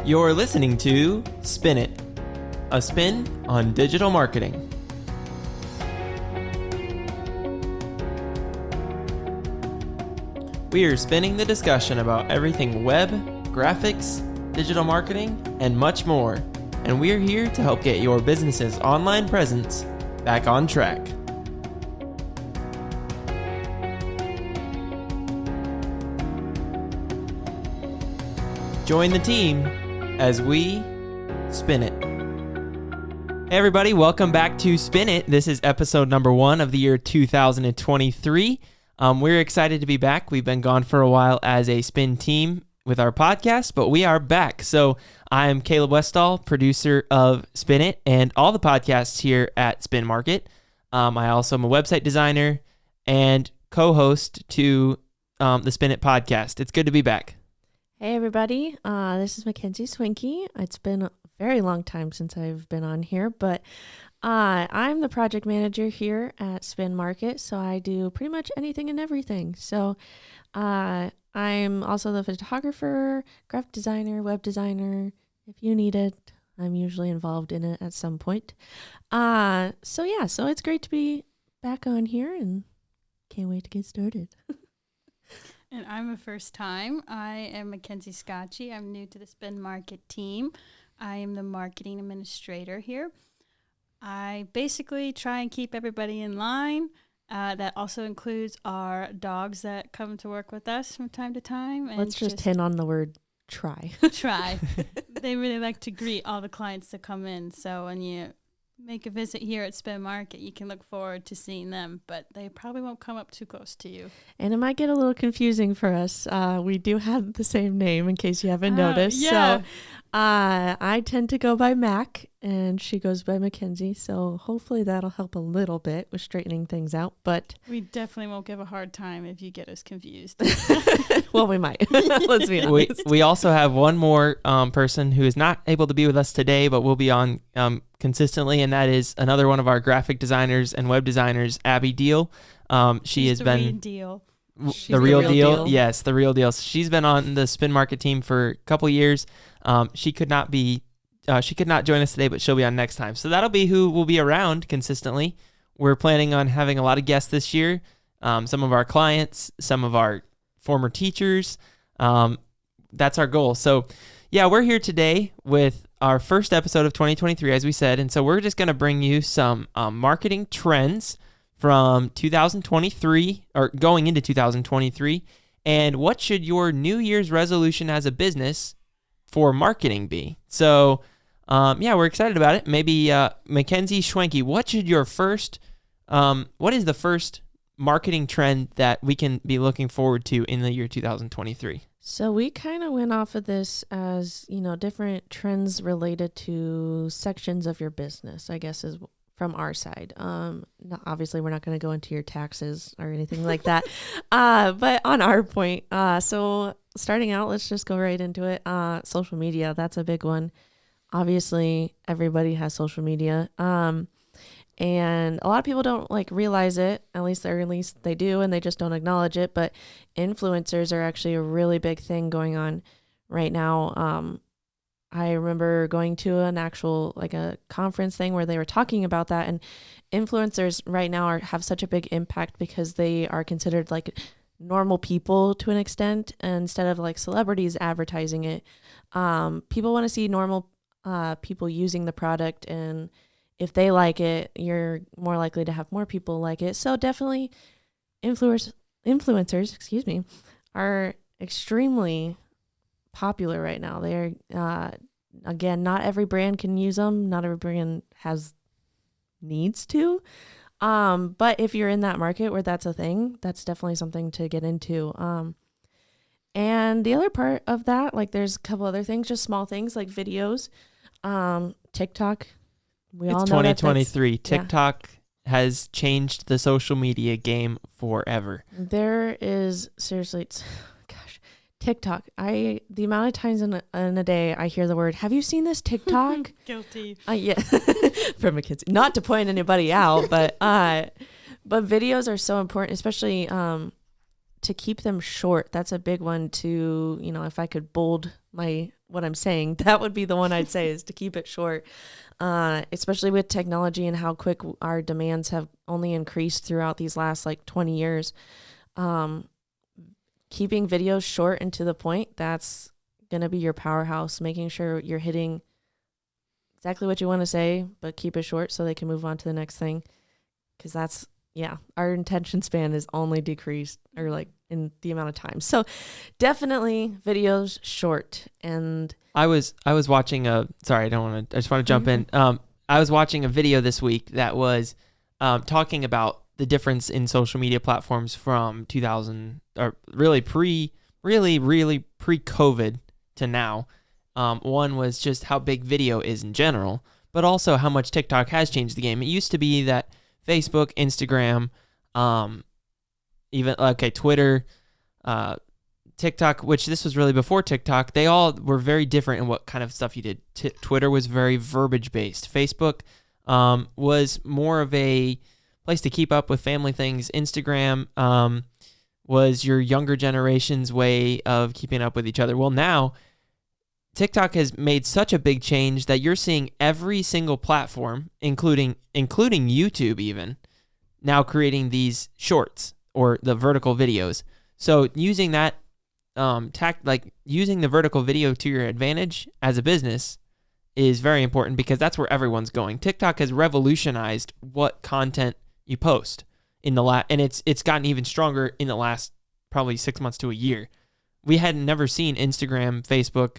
You're listening to Spin It, a spin on digital marketing. We are spinning the discussion about everything web, graphics, digital marketing, and much more. And we're here to help get your business's online presence back on track. Join the team as we spin it. Hey everybody, welcome back to Spin It. This is episode number 1 of the year 2023. We're excited to be back. We've been gone for a while as a spin team with our podcast, but we are back. So I'm Caleb Westall, producer of Spin It and all the podcasts here at Spin Market. I also am a website designer and co-host to the Spin It podcast. It's good to be back. Hey everybody, this is Mackenzie Schwenke. It's been a very long time since I've been on here, but I'm the project manager here at Spin Market, so I do pretty much anything and everything. So I'm also the photographer, graphic designer, web designer. If you need it, I'm usually involved in it at some point. So it's great to be back on here and can't wait to get started. And I'm a first time. I am Mackenzie Schwenke. I'm new to the Spin Market team. I am the marketing administrator here. I basically try and keep everybody in line. That also includes our dogs that come to work with us from time to time. And let's just hint on the word try. Try. They really like to greet all the clients that come in. So when you make a visit here at Spin Market, you can look forward to seeing them, but they probably won't come up too close to you. And it might get a little confusing for us. We do have the same name in case you haven't noticed. Yeah. So I tend to go by Mac and she goes by Mackenzie. So hopefully that'll help a little bit with straightening things out. But we definitely won't give a hard time if you get us confused. Well, we might. Let's be honest. We also have one more person who is not able to be with us today, but will be on consistently, and that is another one of our graphic designers and web designers, Abby Diehl. She's the real deal. Yes, the real deal. She's been on the Spin Market team for a couple years. She could not join us today, but she'll be on next time. So that'll be who will be around consistently. We're planning on having a lot of guests this year. Some of our clients, some of our former teachers. That's our goal. So yeah, we're here today with our first episode of 2023, as we said. And so we're just going to bring you some marketing trends from 2023 or going into 2023. And what should your New Year's resolution as a business for marketing be? So we're excited about it. Maybe Mackenzie Schwenke, what is the first marketing trend that we can be looking forward to in the year 2023? So we kind of went off of this as, different trends related to sections of your business, I guess is from our side. Obviously, we're not going to go into your taxes or anything like that. But on our point, so starting out, let's just go right into it. Social media, that's a big one. Obviously, everybody has social media. And a lot of people don't realize it, at least they do, and they just don't acknowledge it. But influencers are actually a really big thing going on right now. I remember going to an actual a conference thing where they were talking about that, and influencers right now have such a big impact because they are considered normal people to an extent instead of celebrities advertising it. People want to see normal people using the product, and if they like it, you're more likely to have more people like it. So definitely influencers, are extremely popular right now. They're, again, not every brand can use them. Not every brand needs to. But if you're in that market where that's a thing, that's definitely something to get into. And the other part of that, there's a couple other things, just small things like videos, TikTok. It's 2023. TikTok has changed the social media game forever. There is seriously, TikTok. The amount of times in a day I hear the word, have you seen this TikTok? Guilty. Yeah. From Mackenzie. Not to point anybody out, but videos are so important, especially to keep them short. That's a big one to, if I could bold what I'm saying, that would be the one I'd say is to keep it short. Especially with technology and how quick our demands have only increased throughout these last 20 years. Keeping videos short and to the point, that's going to be your powerhouse, making sure you're hitting exactly what you want to say, but keep it short so they can move on to the next thing. Because our attention span is only decreased or in the amount of time. So definitely videos short. And I was watching I just want to jump in. I was watching a video this week that was talking about the difference in social media platforms from 2000 or really pre-COVID to now. One was just how big video is in general, but also how much TikTok has changed the game. It used to be that Facebook, Instagram, Twitter, TikTok, which this was really before TikTok, they all were very different in what kind of stuff you did. Twitter was very verbiage based. Facebook was more of a place to keep up with family things. Instagram was your younger generation's way of keeping up with each other. Well, now TikTok has made such a big change that you're seeing every single platform, including YouTube even, now creating these shorts or the vertical videos. So using that using the vertical video to your advantage as a business is very important because that's where everyone's going. TikTok has revolutionized what content you post and it's gotten even stronger in the last probably 6 months to a year. We had never seen Instagram, Facebook,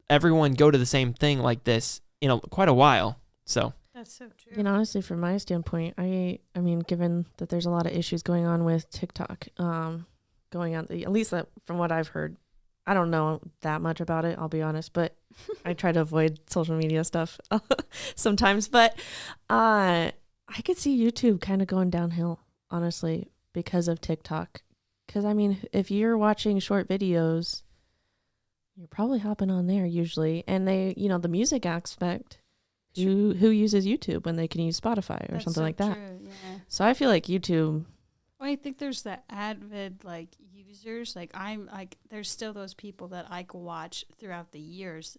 everyone go to the same thing like this in quite a while. So that's so true. And honestly, from my standpoint, I mean, given that there's a lot of issues going on with TikTok, going on, at least from what I've heard, I don't know that much about it, I'll be honest, but I try to avoid social media stuff sometimes. But I could see YouTube kind of going downhill, honestly, because of TikTok. Because, I mean, if you're watching short videos, you're probably hopping on there usually. And they, the music aspect, who uses YouTube when they can use Spotify or something like that? True, yeah. So I feel like YouTube. Well, I think there's the avid users. There's still those people that I could watch throughout the years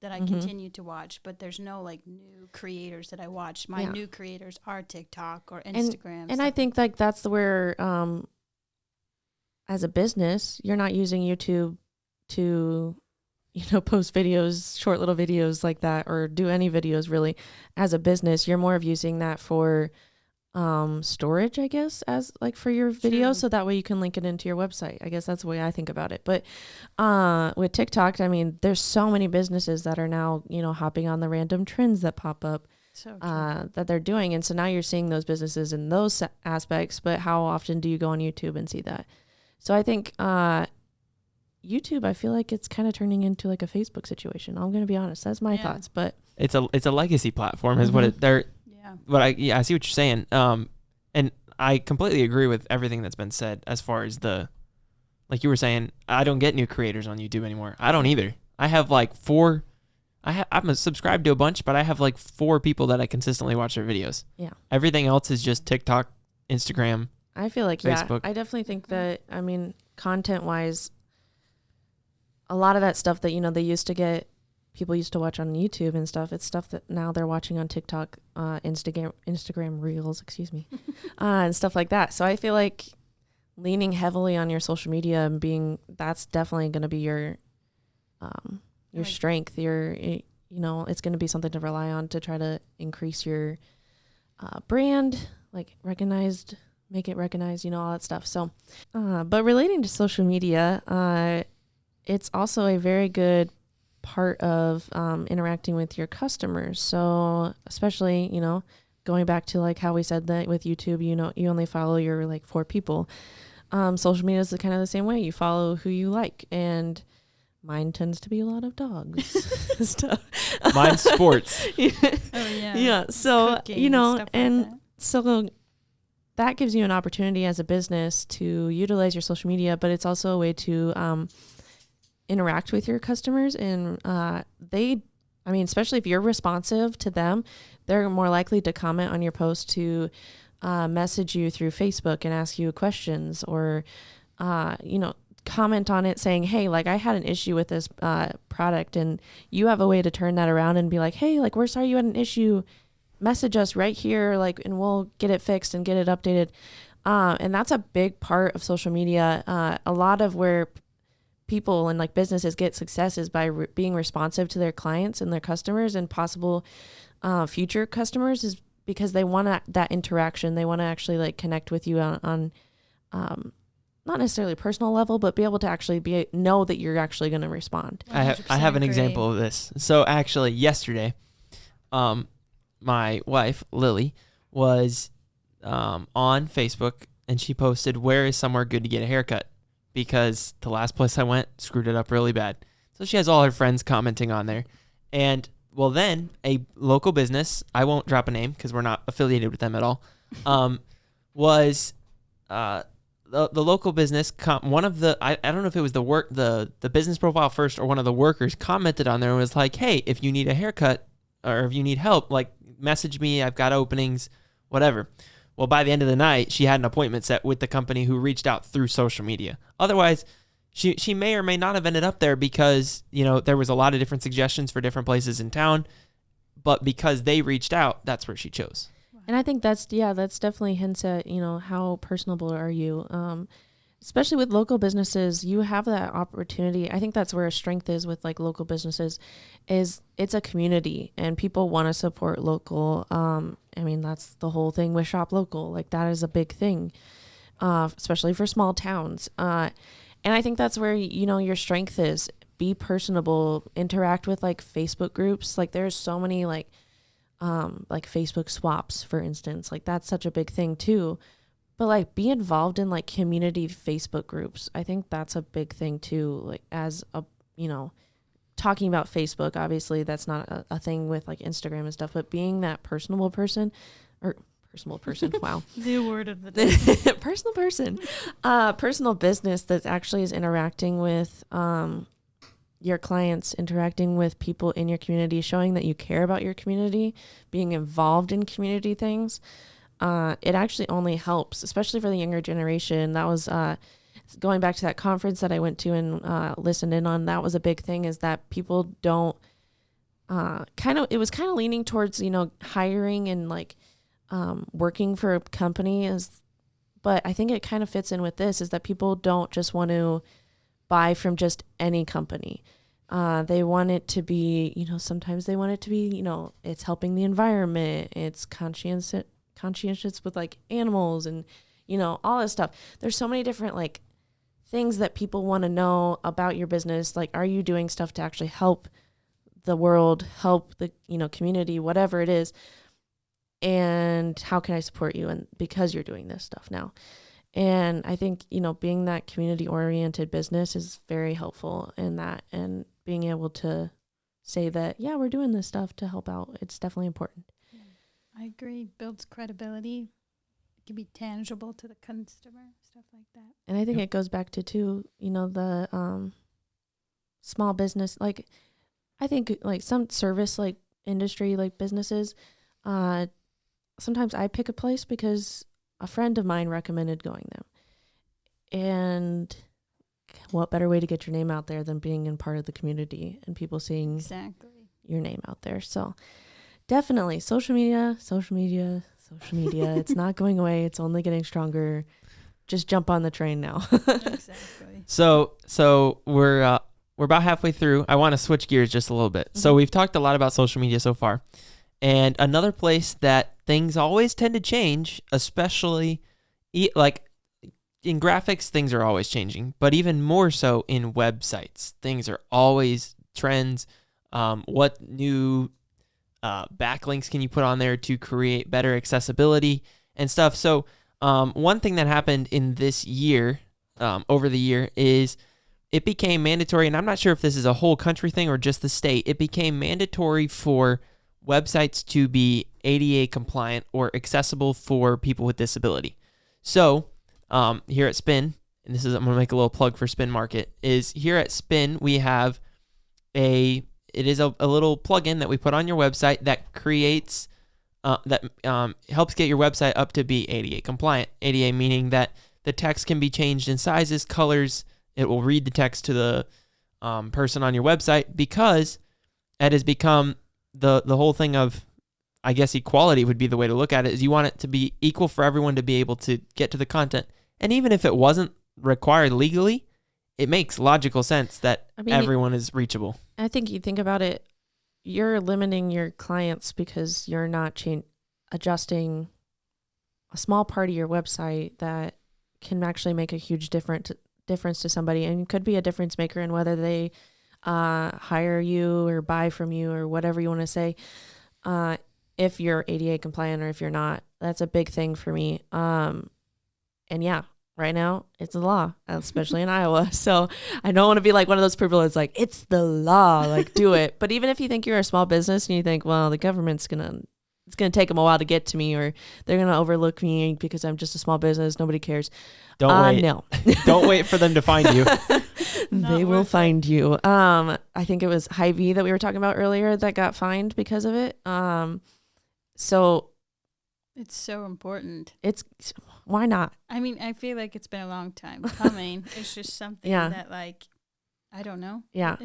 that I continue to watch, but there's no new creators that I watch. My new creators are TikTok or Instagram. And I think that's where, as a business, you're not using YouTube to, post videos, short little videos like that, or do any videos really. As a business, you're more of using that for storage, I guess, as for your video. So that way you can link it into your website. I guess that's the way I think about it. But with TikTok, I mean, there's so many businesses that are now, hopping on the random trends that pop up that they're doing. And so now you're seeing those businesses in those aspects, but how often do you go on YouTube and see that? So I think YouTube, I feel like it's kind of turning into a Facebook situation. I'm going to be honest. That's my thoughts, but it's a legacy platform is what they're. But I see what you're saying. And I completely agree with everything that's been said as far as like you were saying, I don't get new creators on YouTube anymore. I don't either. I have four. I'm subscribed to a bunch, but I have 4 people that I consistently watch their videos. Yeah. Everything else is just TikTok, Instagram. I feel like, Facebook. I definitely think that, I mean, content wise, a lot of that stuff that, people used to watch on YouTube and stuff. It's stuff that now they're watching on TikTok, Instagram Reels, and stuff like that. So I feel like leaning heavily on your social media and that's definitely going to be your strength. It's going to be something to rely on to try to increase your brand, make it recognized, all that stuff. So, but relating to social media, it's also a very good part of interacting with your customers. So especially, going back to how we said that with YouTube, you only follow your 4 people. Social media is kind of the same way. You follow who you like, and mine tends to be a lot of dogs. Stuff. Mine's sports. Oh yeah. Yeah. So, Cooking, and so that gives you an opportunity as a business to utilize your social media, but it's also a way to interact with your customers, and especially if you're responsive to them, they're more likely to comment on your post to message you through Facebook and ask you questions, or, comment on it saying, hey, like I had an issue with this product, and you have a way to turn that around and be like, hey, like we're sorry you had an issue. Message us right here, like, and we'll get it fixed and get it updated. And that's a big part of social media. A lot of where people and like businesses get success is by being responsive to their clients and their customers and possible future customers, is because they want that interaction. They want to actually like connect with you on not necessarily a personal level, but be able to actually know that you're actually going to respond. I have an example of this. So actually yesterday, my wife, Lily, was on Facebook, and she posted, where is somewhere good to get a haircut? Because the last place I went screwed it up really bad. So she has all her friends commenting on there. And well, then a local business, I won't drop a name because we're not affiliated with them at all, was the local business, one of the, I don't know if it was the business profile first, or one of the workers commented on there and was like, hey, if you need a haircut or if you need help, like message me, I've got openings, whatever. Well, by the end of the night, she had an appointment set with the company who reached out through social media. Otherwise, she may or may not have ended up there because, there was a lot of different suggestions for different places in town, but because they reached out, that's where she chose. And I think that's definitely hints at, how personable are you? Especially with local businesses, you have that opportunity. I think that's where a strength is with like local businesses, is it's a community and people want to support local. That's the whole thing with Shop Local. Like that is a big thing, especially for small towns. And I think that's where, your strength is. Be personable, interact with like Facebook groups. Like there's so many like Facebook swaps, for instance, like that's such a big thing too. But like be involved in like community Facebook groups. I think that's a big thing too. Like as a, talking about Facebook, obviously that's not a thing with like Instagram and stuff, but being that personal person, wow. New word of the day. Personal business that actually is interacting with, your clients, interacting with people in your community, showing that you care about your community, being involved in community things. It actually only helps, especially for the younger generation. That was going back to that conference that I went to and listened in on. That was a big thing, is that people don't it was kind of leaning towards, hiring and like working for a company but I think it kind of fits in with this, is that people don't just want to buy from just any company. They want it to be, sometimes they want it to be, it's helping the environment. It's conscientious with like animals and, all this stuff. There's so many different like things that people want to know about your business. Like, are you doing stuff to actually help the world, help the, community, whatever it is? And how can I support you? And because you're doing this stuff now. And I think, being that community-oriented business is very helpful in that, and being able to say that, yeah, we're doing this stuff to help out. It's definitely important. Yeah, I agree. Builds credibility. It can be tangible to the customer, stuff like that. And I think it goes back to, too, the small business. Like, I think, like, some service, like, industry, like, businesses, sometimes I pick a place because a friend of mine recommended going there. And what better way to get your name out there than being in part of the community and people seeing your name out there. So definitely social media. It's not going away. It's only getting stronger. Just jump on the train now. Exactly. So we're about halfway through. I want to switch gears just a little bit. Mm-hmm. So we've talked a lot about social media so far. And another place that things always tend to change, especially like in graphics, things are always changing, but even more so in websites. Things are always trends. What new backlinks can you put on there to create better accessibility and stuff? So one thing that happened in this year, over the year, is it became mandatory, and I'm not sure if this is a whole country thing or just the state. It became mandatory for websites to be ADA compliant or accessible for people with disability. So here at Spin, and I'm going to make a little plug for Spin Market, is here at Spin we have it is a little plugin that we put on your website that creates helps get your website up to be ADA compliant. ADA meaning that the text can be changed in sizes, colors. It will read the text to the person on your website, because it has become the whole thing of, I guess, equality would be the way to look at it, is you want it to be equal for everyone to be able to get to the content. And even if it wasn't required legally, it makes logical sense that everyone is reachable. I think you think about it, you're limiting your clients because you're not adjusting a small part of your website that can actually make a huge difference to somebody, and could be a difference maker in whether they hire you or buy from you or whatever you want to say, if you're ADA compliant or if you're not. That's a big thing for me. And yeah, right now it's the law, especially in Iowa. So I don't want to be like one of those people that's like, it's the law, like do it. But even if you think you're a small business and you think, well, the government's it's going to take them a while to get to me, or they're going to overlook me because I'm just a small business, nobody cares. Don't wait. No. Don't wait for them to find you. They will find you. I think it was Hy-Vee that we were talking about earlier that got fined because of it. So it's so important. Why not? I mean, I feel like it's been a long time coming. It's just something that, like, I don't know. Yeah.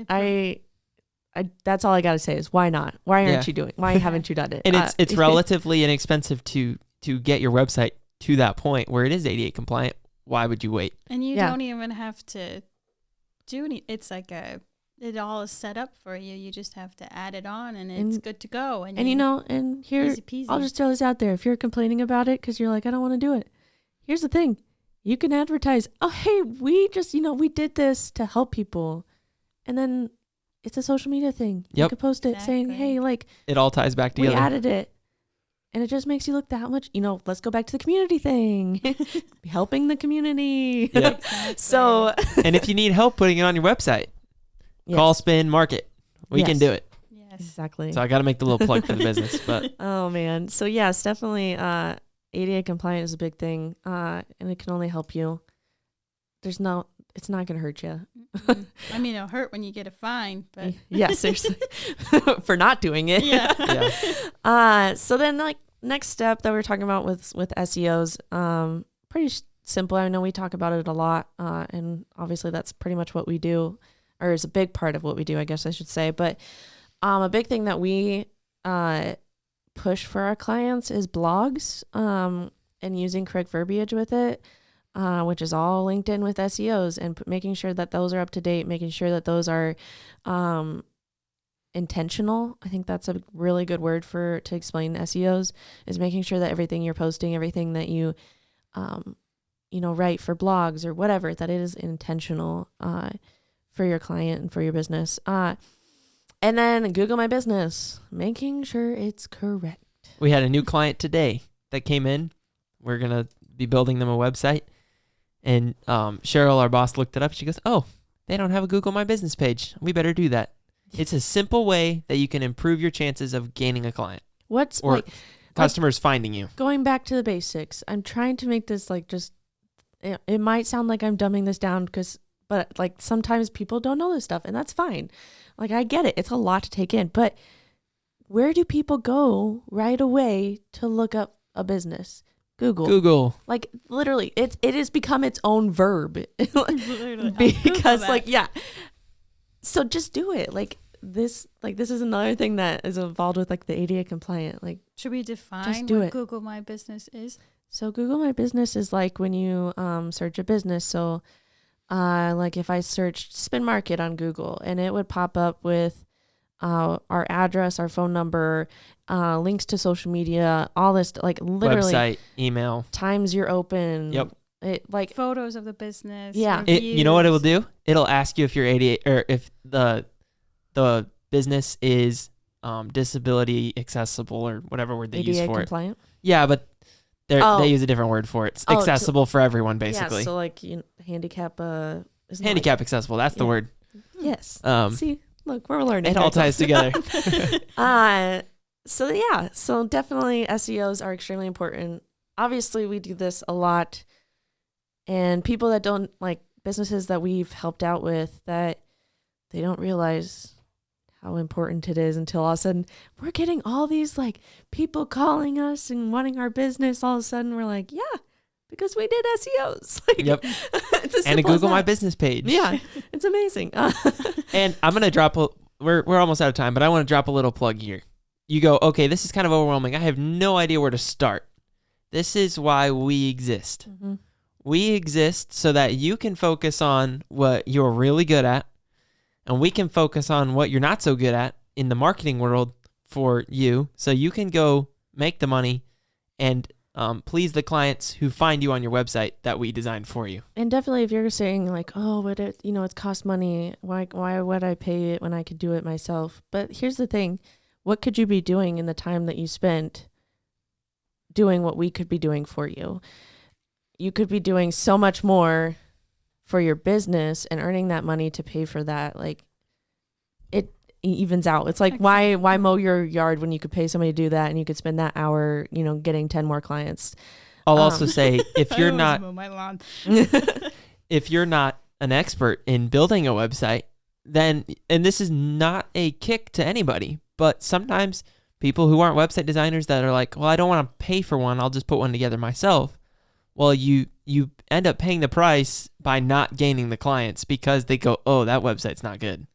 That's all I got to say is why not? Why aren't you doing? Why haven't you done it? And it's relatively inexpensive to get your website to that point where it is ADA compliant. Why would you wait? And you don't even have to do any. It's like it all is set up for you. You just have to add it on, and it's good to go. And here, easy peasy. I'll just throw this out there. If you're complaining about it because you're like, I don't want to do it, here's the thing: you can advertise. Oh, hey, we just we did this to help people, and then it's a social media thing. Yep. You could post it saying, hey, like, it all ties back together. We added it. And it just makes you look that much, let's go back to the community thing. Helping the community. Yep. Exactly. So, and if you need help putting it on your website, call Spin Market. We can do it. Yes. Exactly. So I got to make the little plug for the business. But oh, man. So, yes, definitely ADA compliant is a big thing. And it can only help you. It's not going to hurt you. I mean, it'll hurt when you get a fine, but yeah, seriously, for not doing it. Yeah. So then, like, next step that we're talking about with SEOs, pretty simple. I know we talk about it a lot, and obviously that's pretty much what we do, or is a big part of what we do, I guess I should say. But a big thing that we push for our clients is blogs, and using correct verbiage with it. Which is all linked in with SEOs, and making sure that those are up to date, making sure that those are intentional. I think that's a really good word to explain SEOs, is making sure that everything you're posting, everything that you write for blogs or whatever, that it is intentional for your client and for your business. And then Google My Business, making sure it's correct. We had a new client today that came in. We're going to be building them a website. And Cheryl, our boss, looked it up. She goes, oh, they don't have a Google My Business page. We better do that. It's a simple way that you can improve your chances of gaining a client. Customers finding you. Going back to the basics, I'm trying to make this it might sound like I'm dumbing this down but like sometimes people don't know this stuff, and that's fine. Like, I get it. It's a lot to take in, but where do people go right away to look up a business? Google. Like, literally, it has become its own verb. Because so just do it. This is another thing that is involved with the ADA compliant. Should we define what Google My Business is? So Google My Business is like when you search a business. So if I searched Spin Market on Google, and it would pop up with our address, our phone number, links to social media, all this, literally website, email, times you're open. Yep. It photos of the business. Yeah. You know what it will do? It'll ask you if you're ADA, or if the business is disability accessible, or whatever word they ADA use for compliant? it. Yeah, but they use a different word for it. It's accessible for everyone, basically. Yeah, so handicap. Handicap accessible. That's the word. Yes. See. Look, we're learning. It all ties together. So definitely SEOs are extremely important. Obviously, we do this a lot, and people that don't businesses that we've helped out with, that they don't realize how important it is until all of a sudden we're getting all these like people calling us and wanting our business. All of a sudden we're like, yeah, because we did SEOs. Like, Yep. It's as And a simple as Google My that. Business page. Yeah, it's amazing. And I'm going to drop we're almost out of time, but I want to drop a little plug here. You go, okay, this is kind of overwhelming. I have no idea where to start. This is why we exist. Mm-hmm. We exist so that you can focus on what you're really good at, and we can focus on what you're not so good at in the marketing world for you, so you can go make the money and please the clients who find you on your website that we designed for you. And definitely, if you're saying like, oh, but it costs money. Why would I pay it when I could do it myself? But here's the thing: what could you be doing in the time that you spent doing what we could be doing for you? You could be doing so much more for your business and earning that money to pay for that. Like, it evens out. It's like, why mow your yard when you could pay somebody to do that and you could spend that hour, getting 10 more clients. I'll also say, if you're not, mow my lawn. if you're not an expert in building a website, then, and this is not a kick to anybody, but sometimes people who aren't website designers that are like, well, I don't want to pay for one, I'll just put one together myself. Well, you end up paying the price by not gaining the clients because they go, oh, that website's not good.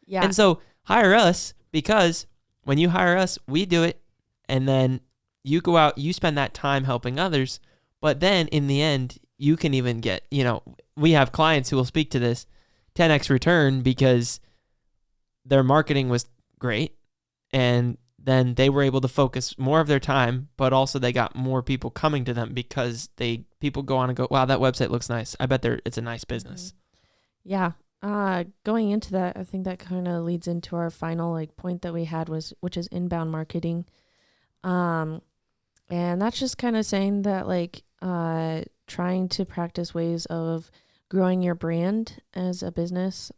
Yeah. And so hire us, because when you hire us, we do it, and then you go out, you spend that time helping others, but then in the end, you can even get, we have clients who will speak to this 10x return because their marketing was great, and then they were able to focus more of their time, but also they got more people coming to them because people go on and go, wow, that website looks nice. I bet it's a nice business. Yeah. Going into that, I think that kind of leads into our final point that we had which is inbound marketing. And that's just kind of saying that trying to practice ways of growing your brand as a business,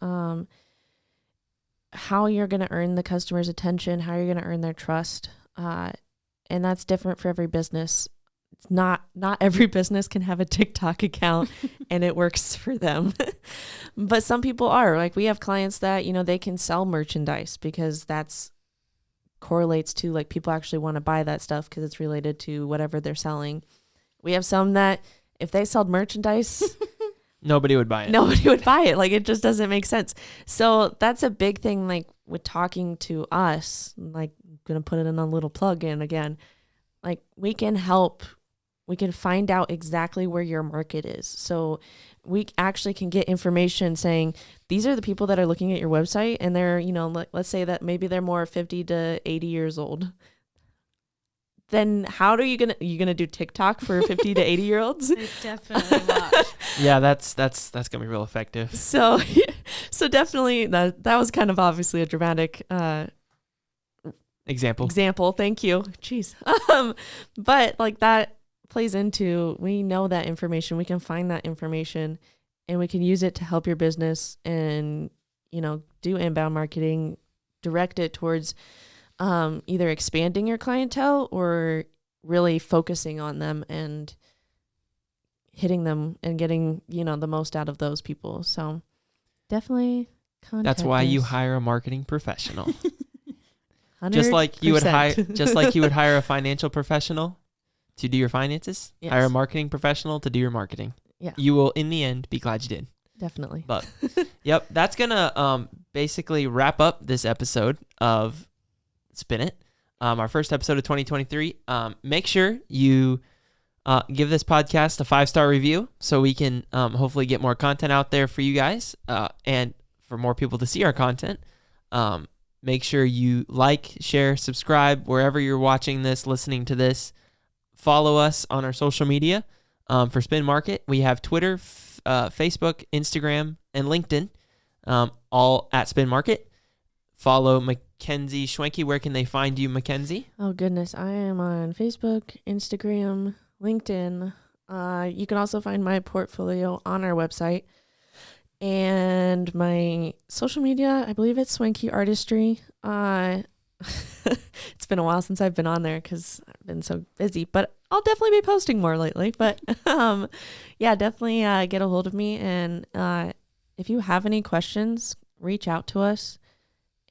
how you're going to earn the customer's attention, how you're going to earn their trust. And that's different for every business. It's not every business can have a TikTok account and it works for them. But some people are. Like, we have clients that, they can sell merchandise because that's correlates to people actually want to buy that stuff because it's related to whatever they're selling. We have some that if they sold merchandise, nobody would buy it. Nobody would buy it. It just doesn't make sense. So that's a big thing, with talking to us, I'm going to put it in a little plug in again. We can help. We can find out exactly where your market is. So we actually can get information saying, these are the people that are looking at your website, and they're, let's say that maybe they're more 50 to 80 years old. Then how are you gonna do TikTok for 50 to 80 year olds? Definitely watch. Yeah, that's gonna be real effective. So definitely that was kind of obviously a dramatic example. Thank you. Jeez. But that plays into, we know that information, we can find that information, and we can use it to help your business and do inbound marketing, direct it towards either expanding your clientele or really focusing on them and hitting them and getting, the most out of those people. So definitely contact That's why us. you hire a marketing professional. 100%. Just like you would hire a financial professional to do your finances, Yes. hire a marketing professional to do your marketing. Yeah. You will, in the end, be glad you did. Definitely. But yep, that's gonna basically wrap up this episode of Spin It, our first episode of 2023. Make sure you give this podcast a 5-star review so we can hopefully get more content out there for you guys and for more people to see our content. Make sure you like, share, subscribe wherever you're watching this, listening to this. Follow us on our social media for Spin Market. We have Twitter, Facebook, Instagram, and LinkedIn, all at Spin Market. Follow Mackenzie Schwenke. Where can they find you, Mackenzie? Oh, goodness. I am on Facebook, Instagram, LinkedIn. You can also find my portfolio on our website. And my social media, I believe it's Schwenke Artistry. It's been a while since I've been on there because I've been so busy, but I'll definitely be posting more lately. But yeah, definitely get a hold of me. And if you have any questions, reach out to us.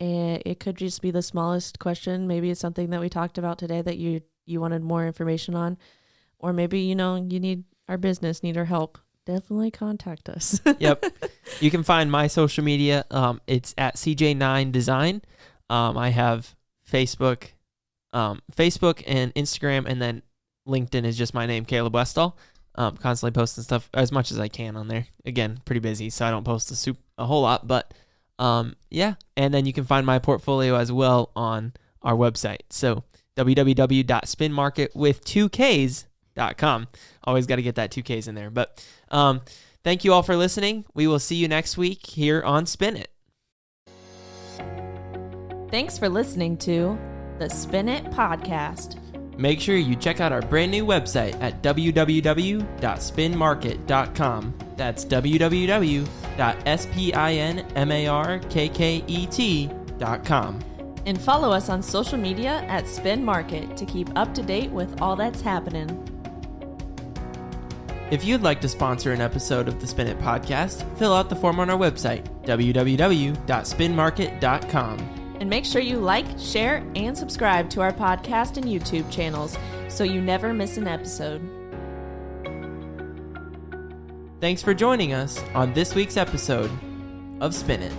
It could just be the smallest question. Maybe it's something that we talked about today that you wanted more information on, or maybe, you need our business, need our help. Definitely contact us. Yep. You can find my social media. It's at CJ9 Design. I have Facebook and Instagram, and then LinkedIn is just my name, Caleb Westall. Constantly posting stuff as much as I can on there. Again, pretty busy, so I don't post a whole lot, but yeah. And then you can find my portfolio as well on our website. So www.spinmarketwith2ks.com. Always got to get that 2Ks in there. But thank you all for listening. We will see you next week here on Spin It. Thanks for listening to the Spin It podcast. Make sure you check out our brand new website at www.spinmarket.com. That's www.spinmarket.com. And follow us on social media at Spin Market to keep up to date with all that's happening. If you'd like to sponsor an episode of the Spin It podcast, fill out the form on our website, www.spinmarket.com. And make sure you like, share, and subscribe to our podcast and YouTube channels so you never miss an episode. Thanks for joining us on this week's episode of Spin It.